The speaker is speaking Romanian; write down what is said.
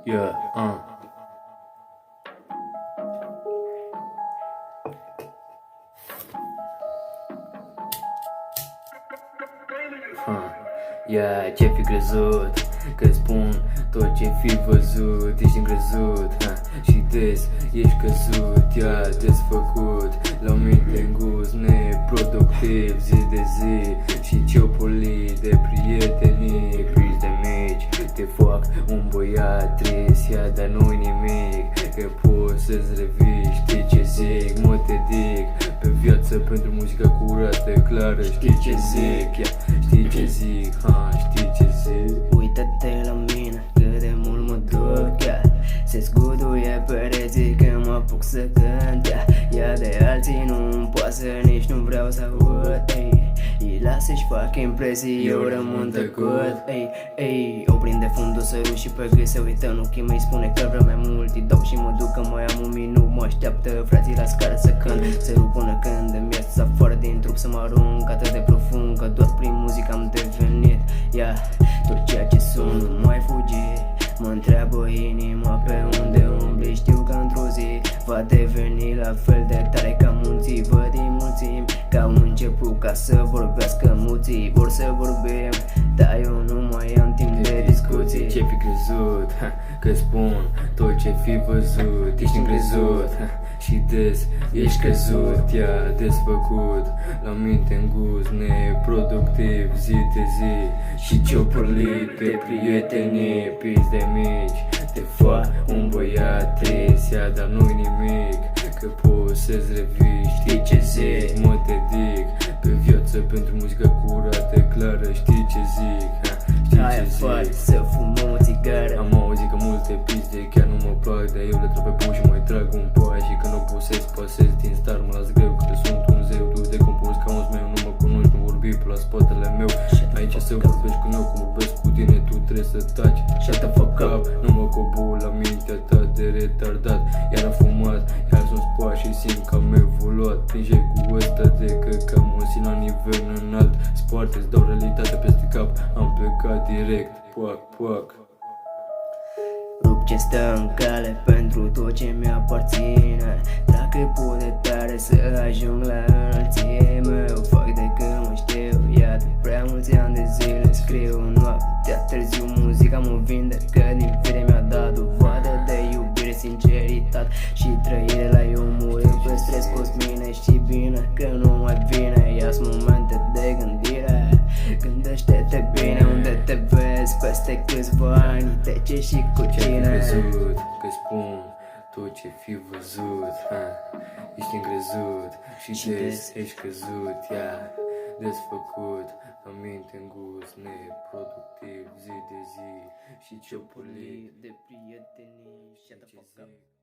Yeah, Yeah, ce fi crezut, că spun tot ce fi văzut. Ești încrezut, și des ești căzut. Yeah, desfăcut, la minte în gust, neproductiv zi de zi. Și ciopolit de prietenii, prins de mici. Te fac un băiat trist, ia, dar nu-i nimic. Că poți să-ți revii, știi ce zic, mă te dic pe viață pentru muzica curată, clară. Știi ce zic, yeah, știi ce zic, știi ce zic. Uită-te la mine, cât de mult mă duc, yeah. Se zguduie pereții când mă apuc să cânt, yeah. Ea de alții nu-mi pasă, nici nu vreau să aud, ey. Îi lasă-și fac impresii, eu rămân tăcut, ey. O prinde fundul sărut și pe gât se uită în ochii mei, spune că vreau mai mult. Îi dau și mă duc că mai am un minut, mă așteaptă frații la scară să cânt. Se rup până când îmi ies afară din trup să mă arunc atât de profund, că doar prin muzică am devenit, yeah. Tot ceea ce sunt nu mai fugi. Mă întreabă inima pe unde umbli. Știu că într-o zi va deveni la fel de tare ca munții. Văd din mulțimi că au început ca să vorbească muții. Vor să vorbim, dar eu nu mai am timp de discuții. Ce fi crezut, că spun tot ce fi văzut. Ești încrezut, și des ești căzut. Ia, desfăcut, la minte în gust, neproductiv zi de zi. Și ciopolit pe prietenii, pis de mici. Te fac un băiat trist, ia, dar nu-i nimic. Că poți să-ți revii, știi ce zic, mă te dic pe viață pentru muzica curată, clară. Știi ce zic, știi ce zic. Să fumăm o țigară. Am auzit că multe piste chiar nu mă plac, dar eu le trag pe bun și mai trag un pas. Și că nu posesc, pasez din start, mă las greu, că sunt un zeu. Tu te compus ca un zmeu, nu mă cunoști, nu vorbi pe la spatele meu. Aici să vorbești cu eu, cum vorbesc cu tine, tu trebuie să taci. Shut the fuck up, nu mă cobor la mintea ta de retardat. Iar am fumat, iar sunt spoat și simt că am evoluat. Pringe cu ăsta de că am un la nivel înalt. Sparte, îți dau realitatea peste cap, am plecat direct, poac. Rup ce stă în cale pentru tot ce mi-aparține. Dacă pot de tare să ajung la înălțime. O fac de când mă știu, ia de prea mulți ani de zile. Scriu noaptea târziu, muzica mă vindecă. Din fire mi-a dat dovadă de iubire, sinceritate și trăire la omul. Eu păstrez cu mine, știi bine că nu mai vine. Ia-ți momente de gândire, gândește-te bine unde te vezi peste câțiva ani. De ce și cu cine? Crezut, că spun tot ce fi văzut, ești încrezut și des ești căzut, ia, desfăcut, la minte în gust, neproductiv zi de zi. Și ciopolit de prietenii, shut the fuck up.